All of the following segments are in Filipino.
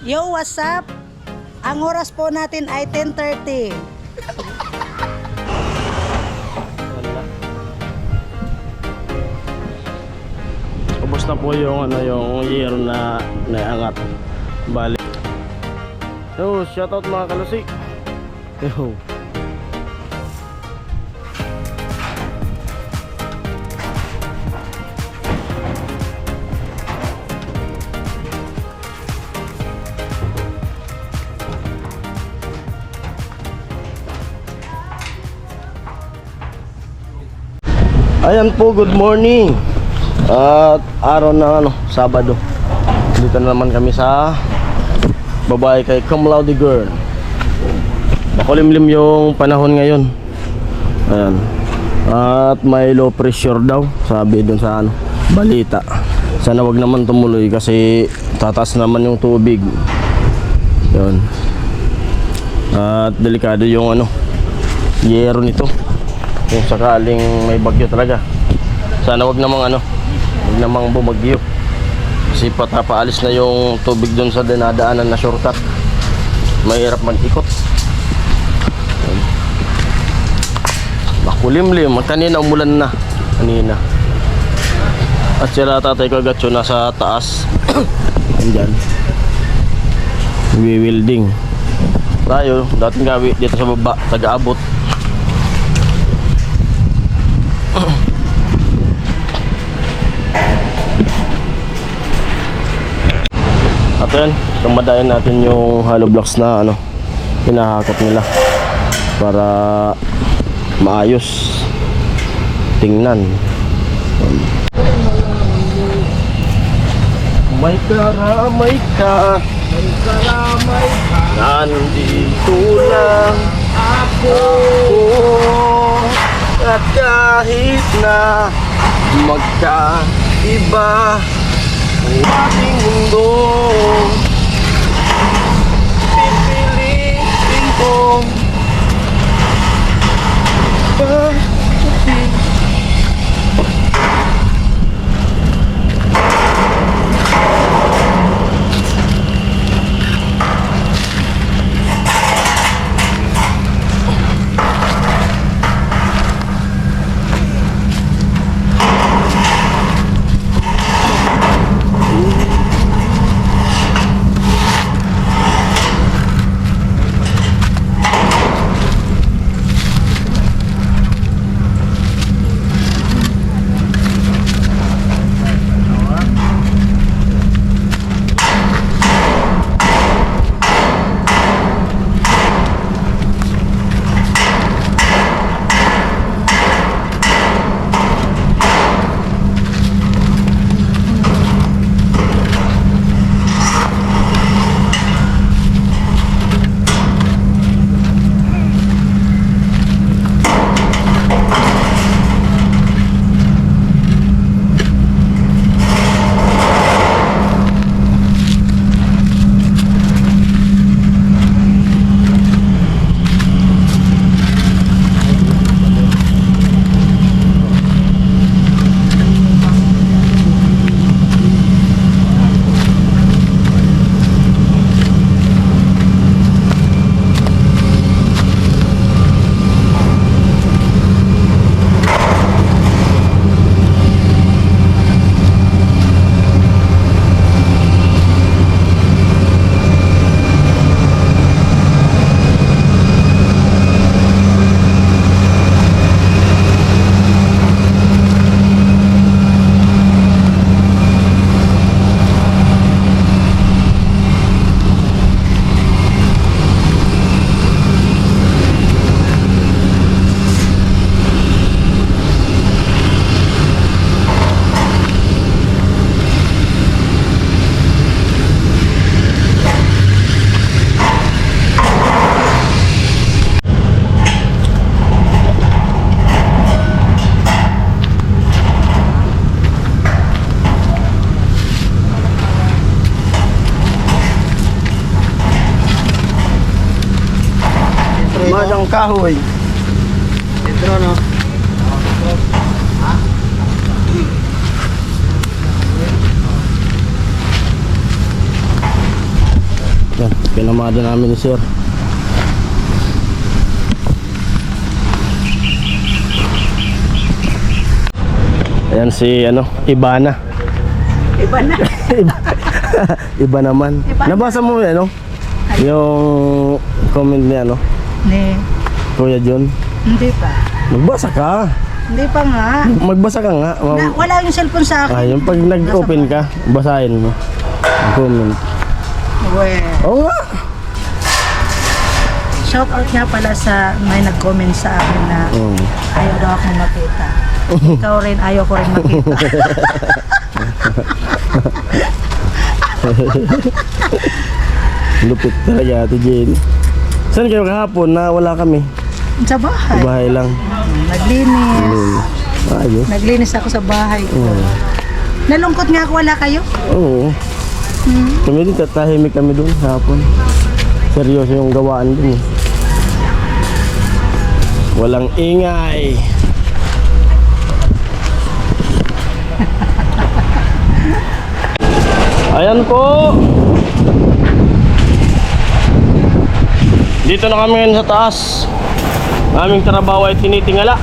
Yo, what's up? Ang oras po natin ay 10:30. Ubos na po yung yung year na naiangat. Bali. Yo, shoutout mga kalusik. Yo. Ayan po, good morning. At araw na Sabado. Dito na naman kami sa babae kay Cum Laude Girl. Makulimlim yung panahon ngayon. Ayan. At may low pressure daw, sabi dun sa balita. Sana wag naman tumuloy kasi tataas naman yung tubig. Yun. At delikado yung yero nito. Kung sakaling may bagyo talaga, sana wag namang wag namang bumagyo kasi patapaalis na yung tubig dun sa dinadaanan na shortcut, mahirap mag-ikot. Makulimlim, kanina umulan na kanina. At sila tatay Kagatso nasa taas andyan welding tayo, dating gawi dito sa baba, taga-abot. At yun, kamadayan natin yung hollow blocks na hinahakot nila para maayos tingnan. May karamay ka, nandito lang ako. At kahit na magkaiba ang ating mundo, pipiliin ko pagdating. Madang kahoy. Dentro, no? Pinamada namin ni Sir. Ayan si Ibana. Iba na. Iba naman. Iba. Nabasa mo yung comment niya Ni, Kuya John. hindi pa. Magbasa ka. Hindi pa nga. Magbasa ka nga. Wala yung cellphone sa akin. Yung pag nag-open ka, basahin mo. Comment. Well, Oo nga. shout out nga pala sa may nag-comment sa akin na ayaw daw akong makita. Ikaw rin, ayaw ko rin makita. Lupit talaga Ate Jane. Saan kayo kahapon na wala kami? Sa bahay. Sa bahay lang. Naglinis. Ayos. Naglinis ako sa bahay ko. Nalungkot nga ako, wala kayo? Oo. Kami din, tatahimik kami doon hapon. Seryoso yung gawaan dun eh. Walang ingay. Ayan po. Dito na kami ngayon sa taas. Aming trabaho ay tinitingala.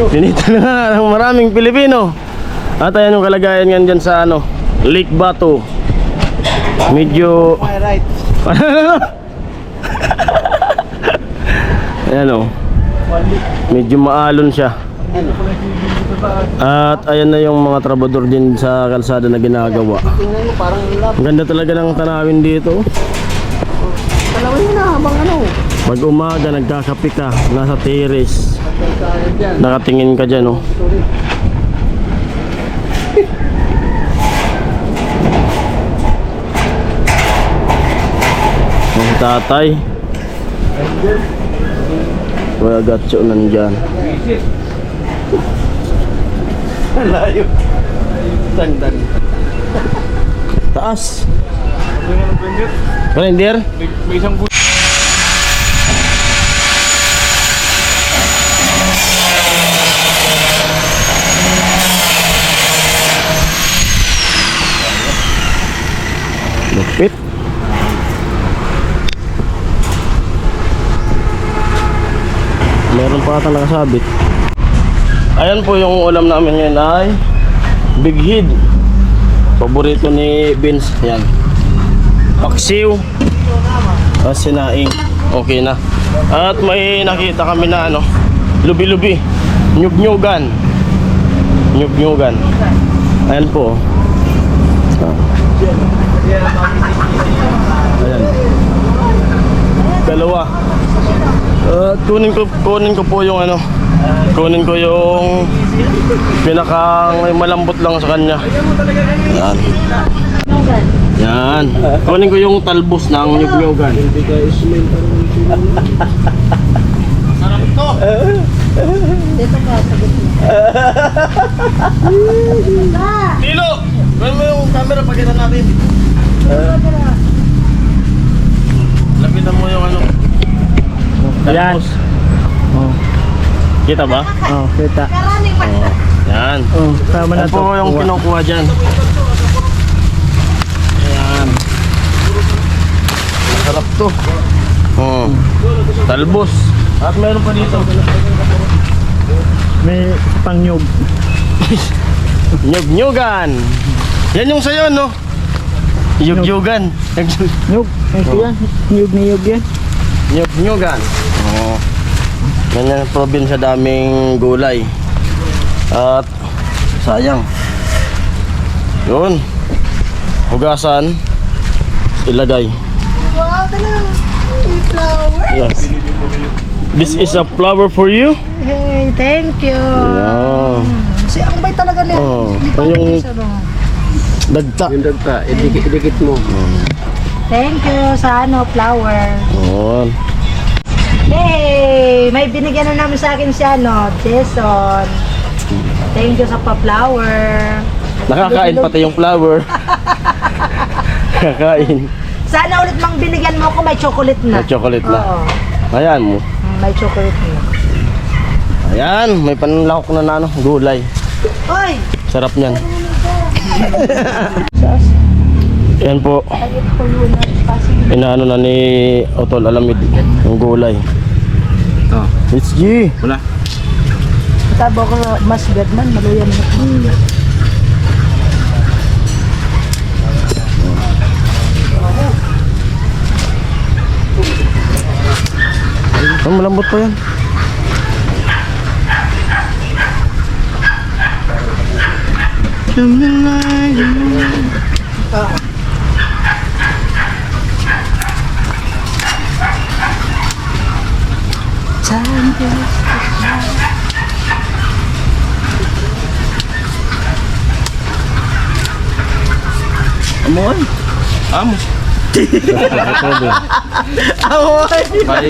Tinito na nga ng maraming Pilipino. At ayan yung kalagayan nga dyan sa Lake Bato. Medyo My right. ayan medyo maalon siya. At ayan na yung mga trabador din sa kalsada na ginagawa. Tingnan mo, parang lap. Ang ganda talaga ng tanawin dito. Talawin mo na habang Pag umaga nagkakape ka, nasa terrace, Dyan. nakatingin ka dyan Ang tatay Kuya Gatcho nandyan. Layo. Tandang. Taas. Reindeer? May isang Lupit. Meron pa ata nakasabit. Ayan po yung ulam namin ngayon ay Big Head. Paborito ni Vince. Yan. Paksiw. Sinaing. Okay na. At may nakita kami na lubi-lubi. Nyug-nyugan. Nyug-nyugan. Ayan po. Ayan. Dalawa. Kunin ko po yung kunin ko yung pinakang malambot lang sa kanya. Yan. Yan. Kunin ko yung talbos ng nyug-nyugan. Sarap to. Dito ka, sagot mo. Tilo! Kunin mo yung camera pagkita natin. Lapitan mo yung Yan. Kita ba? Oh, kita. Karaming pa. Yan. Oh, sama na Yan to. po yung kinukuha dyan. Ayan. Masarap to. Talbos. At meron pa dito. May pangnyog. Nyug-nyugan. Yan yung sayo, no? Yug-yugan. Nyog. Ito yan. Nyog na nyog yan. Nyug-nyugan. Oo. Ganyan ang probinsya, daming gulay. At sayang. Yun. Hugasan. Ilagay. Wow, talagang flower. Yes. This is a flower for you. Hey, thank you. Yeah. Si ang bay talaga niya. Oh, Hindi pa yung- yung... Dagta. Yung dagta, idikit mo. Thank you sa flower. Yun. Hey, may binigyan na namin sa akin si Jason. Thank you sa pa-flower. Nakakain pati yung flower. Kakain. Sana ulit mang binigyan mo ako, may chocolate na. May chocolate na. Oo. Ayan mo. May chocolate na. Ayan, may panlahok na gulay. Oy! Sarap niyan. Yan po. Inaano na ni Otol Alamid yung gulay. Ito. It's G. Wala. Tabo ko mas gadman, maluyan na. Oh, malambot pa yan. Amoy. Amo. Bye.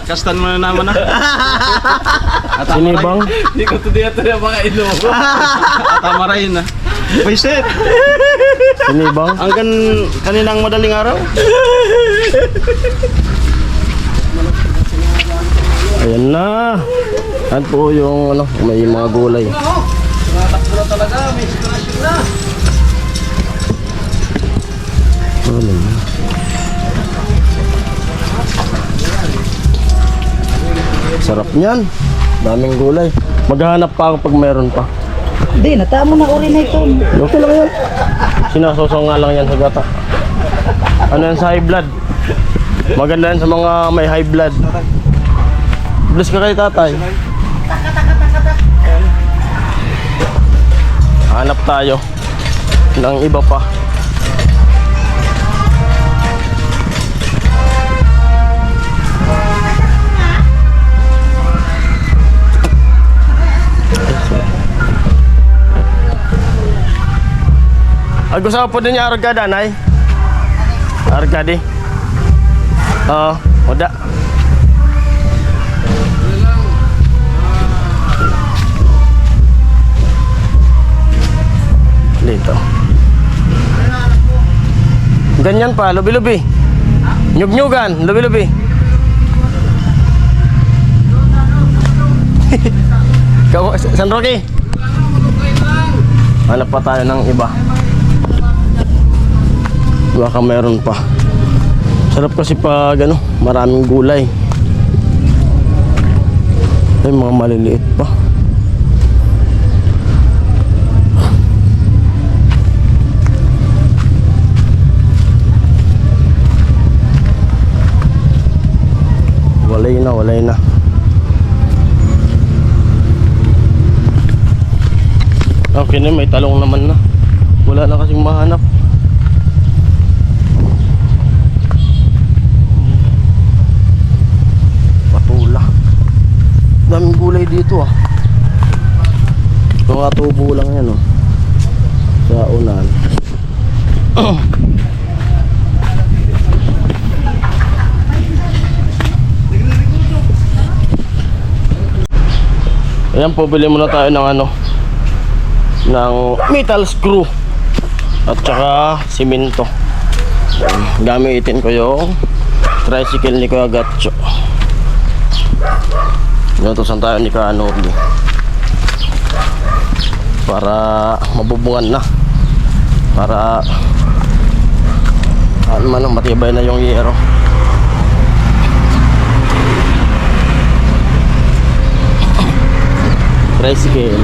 Kastan mo na naman na. Sinibang. Hindi ko tudiya na mga ilo. Atamaray na. Paiset. Sinibang. Hanggang kaninang madaling araw. Ayan na. Yan po yung ano, may mga gulay. Tumatakbo na talaga. May inspirasyon na. Sarap niyan. Daming gulay. Maghahanap pa ako pag meron pa. Hindi, natamo na uri na ito. Okay lang yan. Sinasosaw nga lang yan sa gata. Ano yan sa high blood? Maganda yan sa mga may high blood. Bless ka kay tatay. Hanap tayo ng iba pa. Ay, gusto ko po din yung argada, nay? Argadi? Oo, uda. Dito. Ganyan pa, lubi-lubi. Nyug-nyugan, lubi-lubi. San Roque? Hanap pa tayo ng iba. Baka meron pa. Sarap kasi pag ano, maraming gulay. Ay, mga maliliit pa. Walay na. Okay na, may talong naman na. Wala na kasing mahanap. Patula. Daming gulay dito ah. Mga tubo lang yan oh. Sa unan. Ayan po, bili muna tayo ng ano, ng metal screw at saka simento. Gamitin ko yung tricycle ni Kuya Gatcho. Natusan tayo ni Kanobi para mabubungan na, para ano man, matibay na yung yero. Tricycle.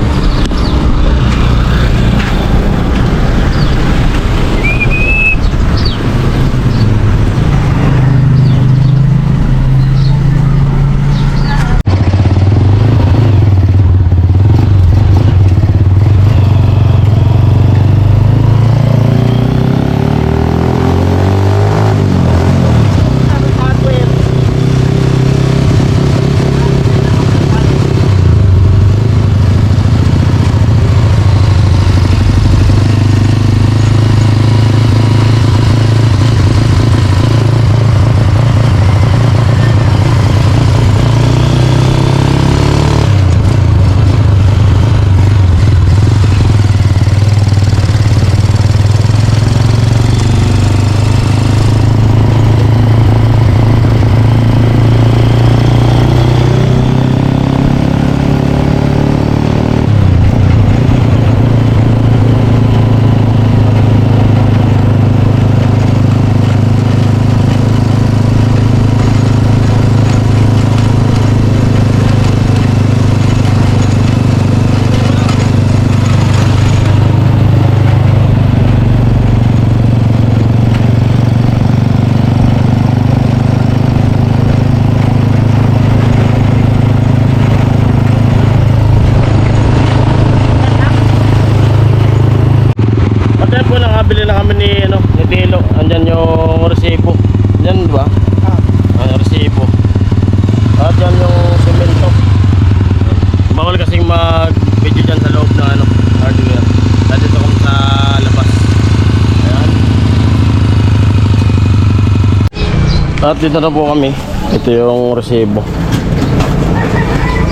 At dito na po kami. Ito yung resibo.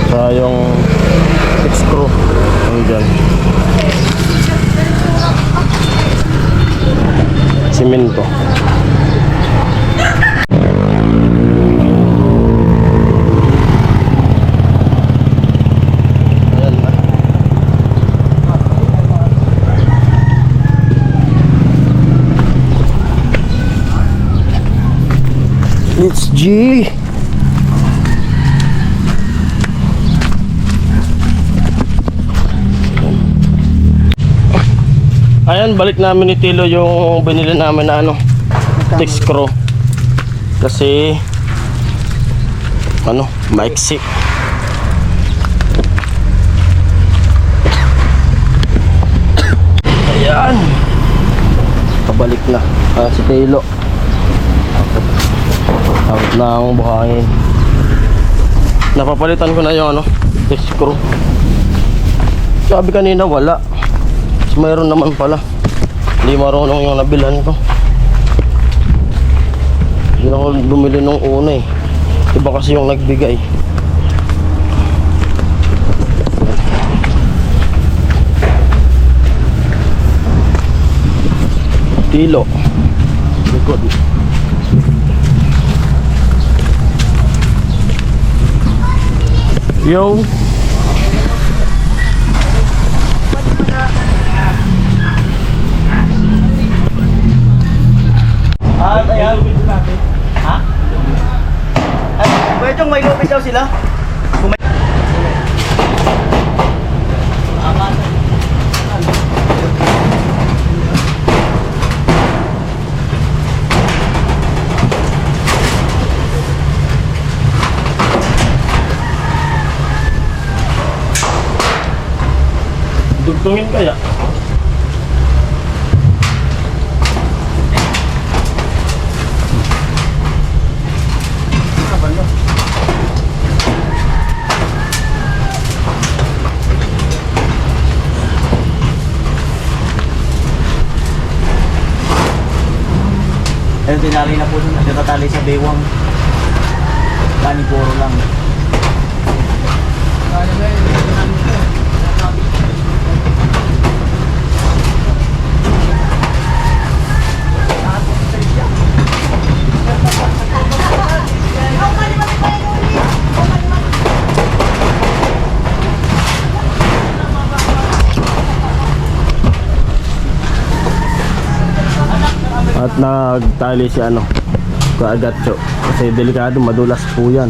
Sa yung screw. Ayan. Simento. Ayan na. It's G. Ayan, balik namin ni Tilo yung binili namin na ano, thick screw. Kasi ano, maiksi. Ayan. Pabalik na. Si Tilo. Out na ang buhangin. Napapalitan ko na yung ano, thick screw. Sabi kanina wala. Mayroon naman pala. Hindi marunong yung nabilhan ko. Hindi ako bumili nung una eh. Iba kasi yung nagbigay. Tilo. Likod. Yo. Ayan. Ha? Ay, pwede may lupit daw sila? Dugtungin kaya? Ayun, tinali na po dun. Natatali sa bewang. Tani puro lang. At nagtali si ano, Kagatso. Kasi delikado, madulas po yan.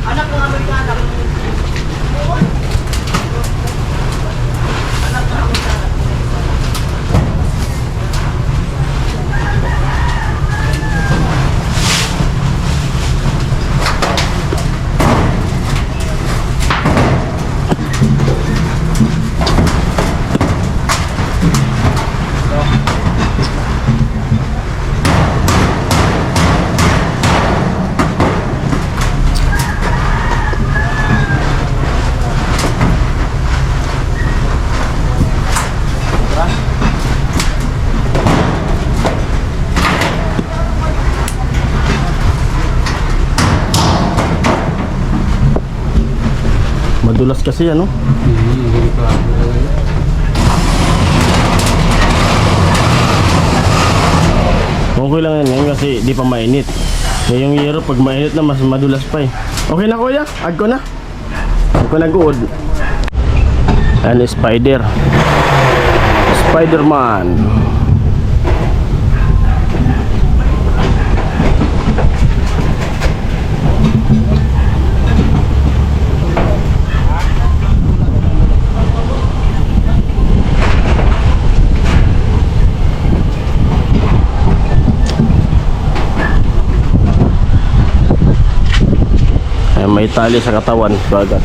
Anak ng Amerikana. Madulas kasi ano. Okay lang yan ngayon kasi di pa mainit. Kaya yung yero pag mainit na mas madulas pa eh. Okay na kuya, ag ko na. Ag ko na good. And spider. Spider-Man. May tali sa katawan, bagat.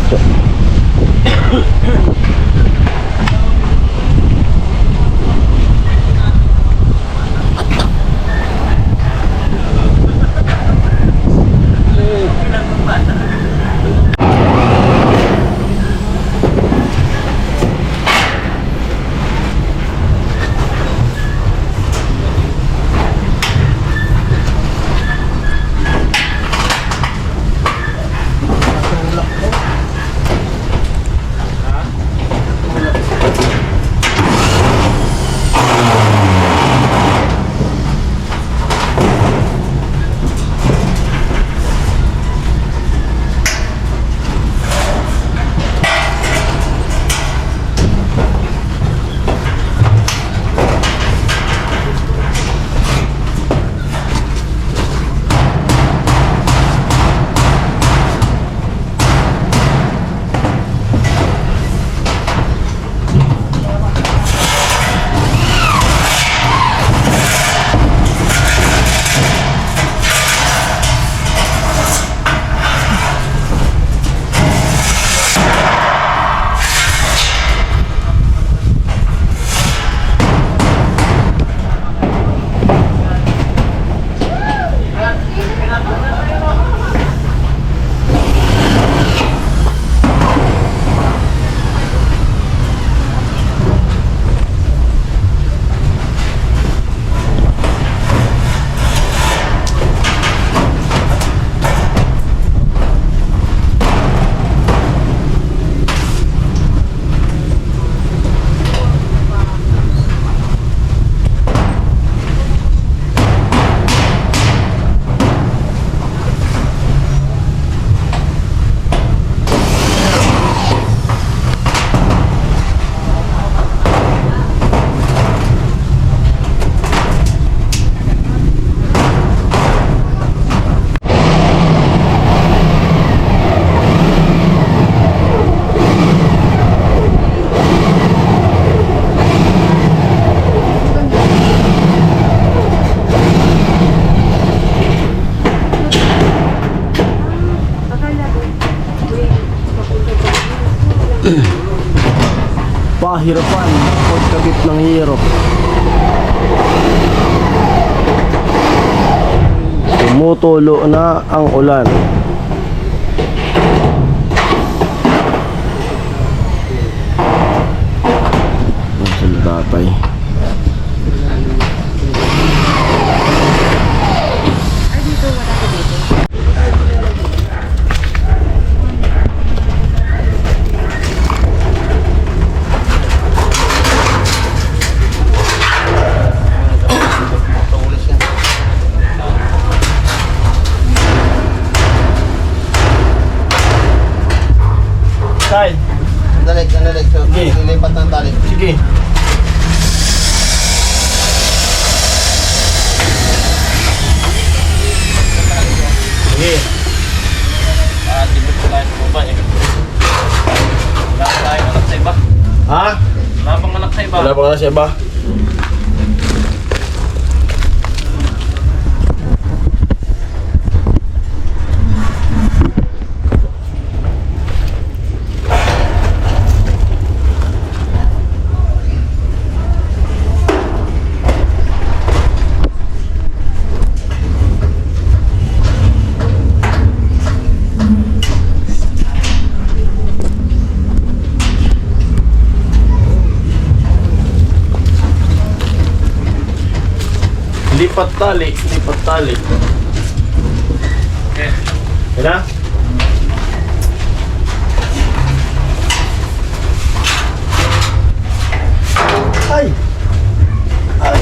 Pahirapan, pagkabit ng hirap. Tumutulo na ang ulan. Sila tatay. Tay, Sandali. So, Sige. lilipat ng tali. sige. Sige. Di ba tayo sa baba eh? Wala pa tayong anak sa iba. Ha? Wala pang anak sa iba. Wala pa ka na siya ba? Lipat tali. Okay. Kaya? Ay! Ay!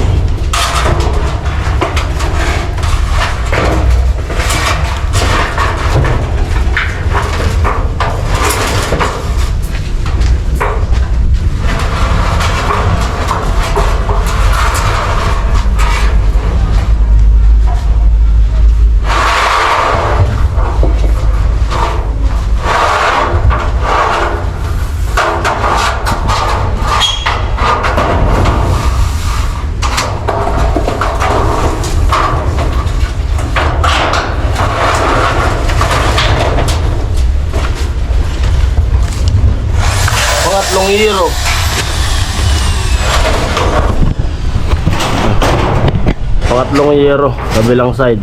Pangatlong hero. Pangatlong hero, kabilang side.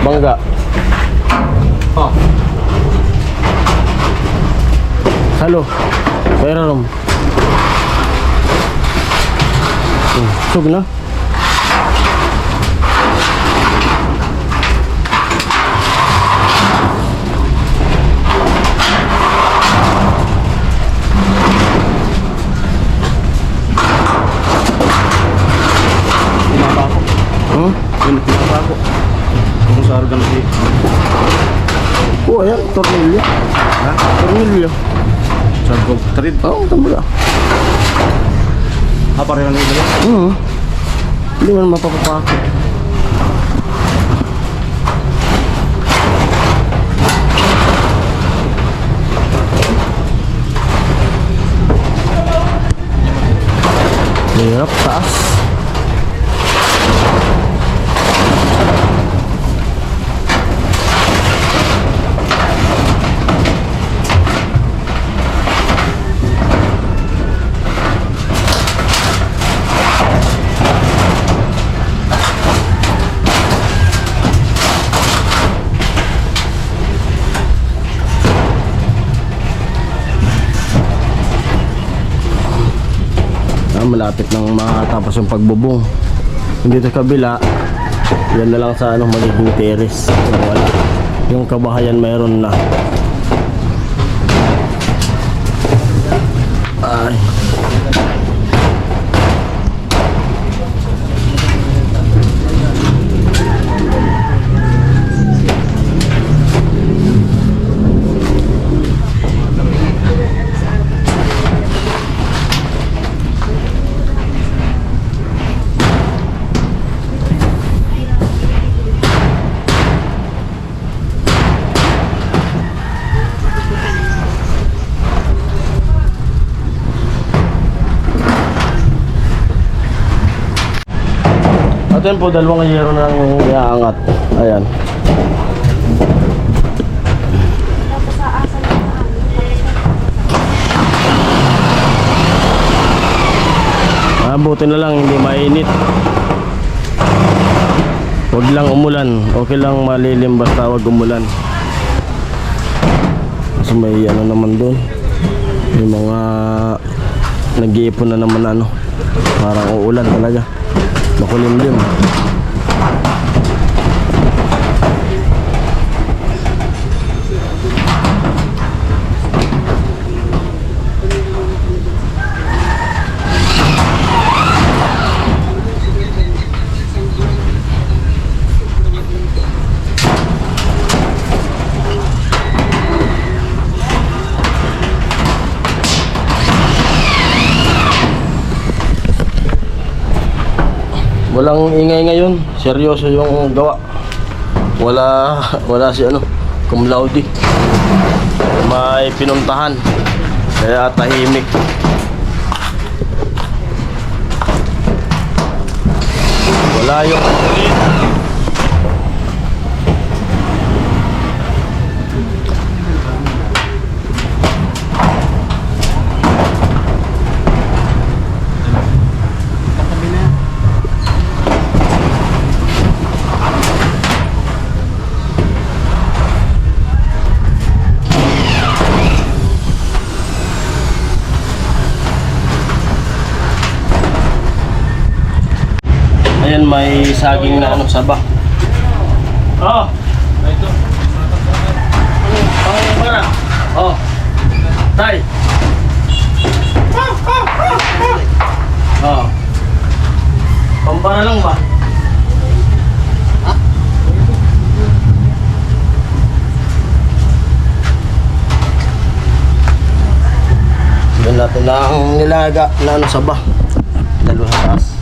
Bangga. Oh. Halo. Pera rom. Sug na. Pinapa ako. Pinapa ako. Kung sa organ si... Oh, ayan, tornilyo. Ha? Tornilyo. Sa gold thread. Oo, tama. Pareho na ito. Hindi man mapapapako. Hirap, taas. Malapit nang makatapos yung pagbubong. Hindi sa kabila, yan na lang sa magiging terrace. Wala. Yung kabahayan mayroon na. Ay. natin po, dalawang yero na lang iaangat. Ayan. Buti na lang hindi mainit. Huwag lang umulan. Okay lang malilim basta huwag umulan. Kasi may ano naman doon. Yung mga nag-iipon na naman ano. Parang uulan talaga. Makulimlim. Walang ingay ngayon, seryoso yung gawa. Wala si ano, cum laude. May pinuntahan. Kaya tahimik. Wala yung ayan, may saging na ano, saba. Oh. Ito. Para. Oh. Tay. Oh. Pampara lang ba? Ha? Yan natin na ang nilaga na ano, saba. Dalawa sa taas.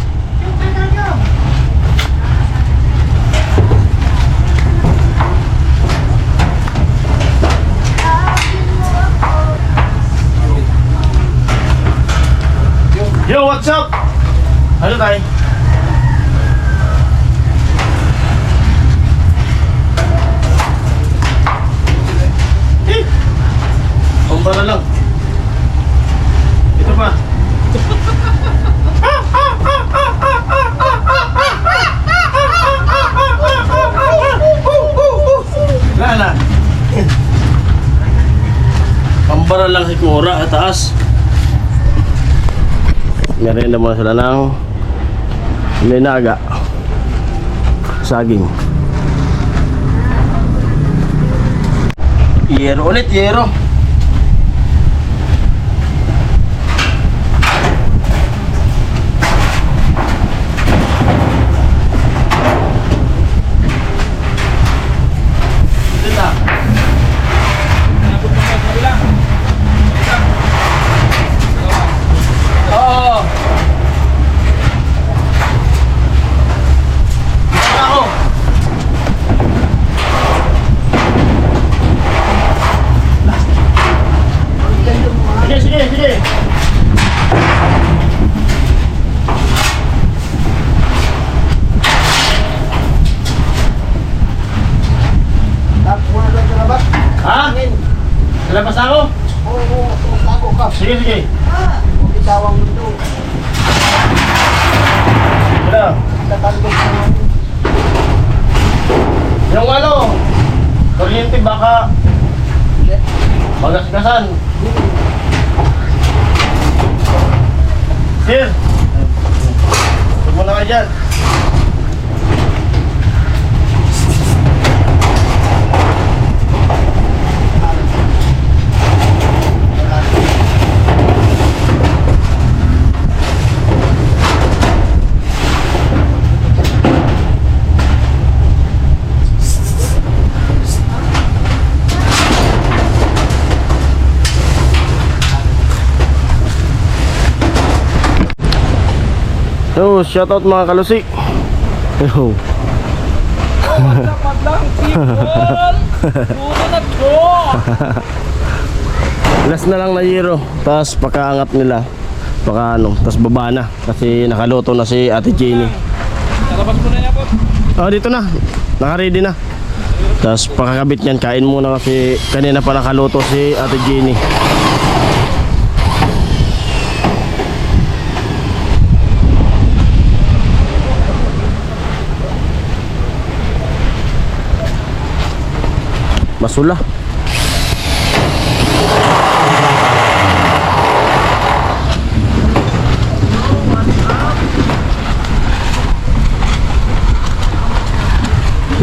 Yo, what's up? Ano tayo? Kumpara lang. Ito pa. Lala. Kumpara lang si Kura at taas. Meron naman sila ng linaga, saging. Yero ulit, yero. Sige. Ha? Labas ako? Oo, ako ka. Sige. Itawang mundo. Wala. Tatandog ka namin. Yung ano, kuryente baka magasgasan. Sir, huwag mo na kayo dyan. Yo, shoutout mga kalusi. Yo. Madlang people! Puno na to! Last na lang na yero. Tapos pakaangat nila. Paka ano, tapos baba na. Kasi nakaluto na si Ate Jenny. Labas mo na yan po. Oh, dito na. Naka-ready na. Tapos pakakabit niyan, kain muna kasi kanina pa nakaluto si Ate Jenny. Masula.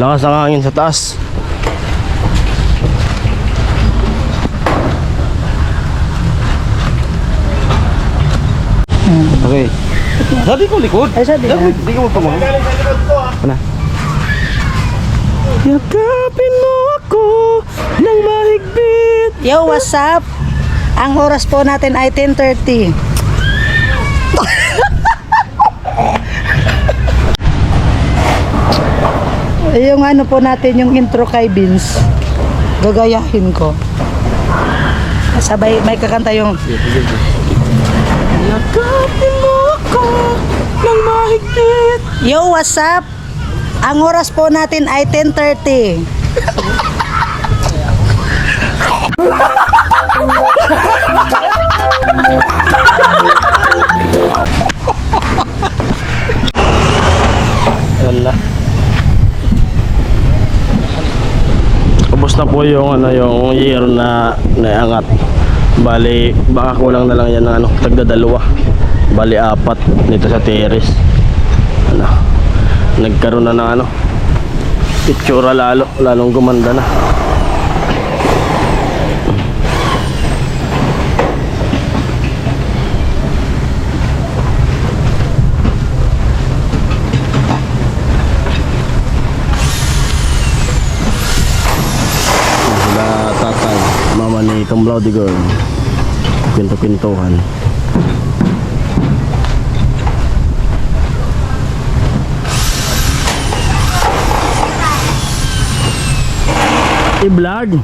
Lakas ang hangin sa taas. Okay. Sabi ko likod. Ay, sabi na. Hindi ko magpamahal. Ano? Yakapin mo ako ng mahigpit. Yo, what's up? Ang oras po natin ay 10:30. Yung ano po natin, yung intro kay Vince, gagayahin ko. Sabay, may kakanta yung Yakapin mo ako ng mahigpit. Yo, what's up? Ang oras po natin ay 10:30. Wala. Ubos na po yung ano, yung year na naiangat. Bali, baka kulang na lang yan ng ano, tagdadalawa. Bali, 4 nito sa terrace. Ano, nagkaroon na ng ano, itsura lalong gumanda na. Sila tatay, mama ni Cum Laude Girl. Pinto-pintuhan. I-vlog.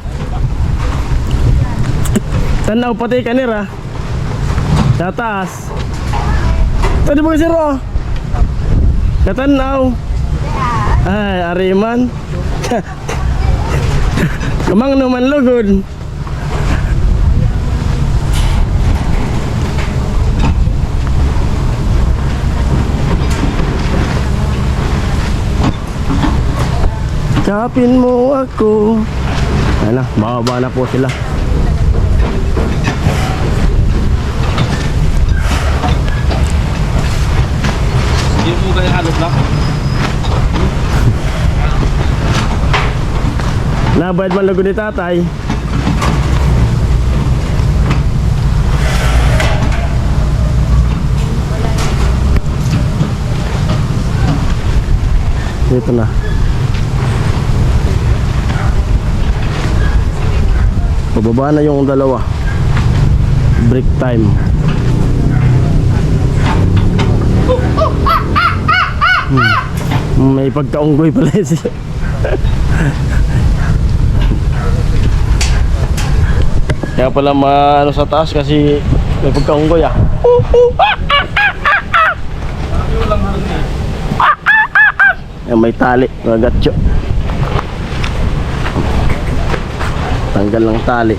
Tanaw pati kanira. Sa taas. Tadi mo kasi ro. Katanaw. Ay, ariman. Kamang naman lugod. Kapin mo ako. Ayan na, bababa na po sila. Hindi mo kaya halot lang. Nabayad man lugod ni tatay. Dito na. Pababa na yung dalawa. Break time. May pagkaunggoy pala siya. Kaya pala ano sa taas kasi may pagkaunggoy ah. Yan, may tali, magatyo. Tanggal ng tali.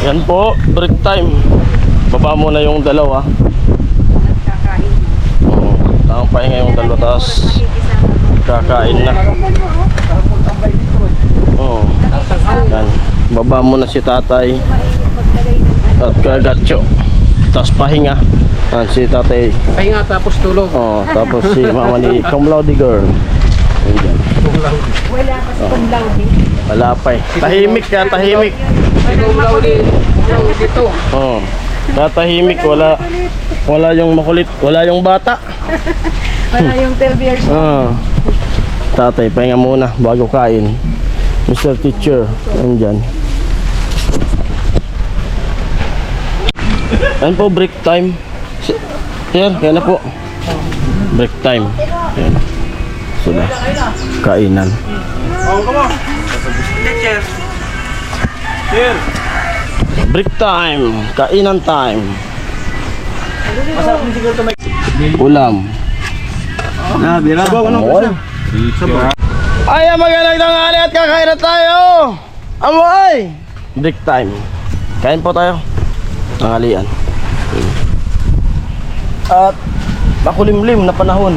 Yan po, break time. Baba muna yung dalawa. Oo, tamang pahinga yung dalawa, tapos kakain na. Oo. Yan. Baba muna si tatay at kagatyo. Tapos pahinga. Yan, si tatay. Pahinga tapos tulog. Oo, tapos si mama ni Cum Laude Girl. Ayan. Wala pa si Cum Laude. Wala pa eh. Tahimik ka, tahimik. Dito. Oo. Tatahimik, wala yung makulit, wala yung bata. Wala yung 12 years old. Tatay, pahinga muna bago kain. Mr. Teacher, andyan. Ayan po, break time. Here, kaya na po. Break time. Ayan. Sila. Kainan. Break time. Kainan time. Ulam. Amoy. Ay, magandang tanghali at kakain na tayo. Amoy. Break time. Kain po tayo. Tanghalian. At makulimlim na panahon.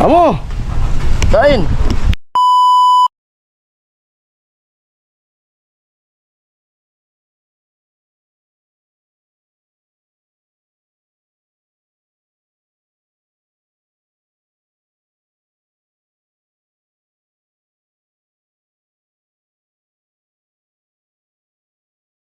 Amo. Kain.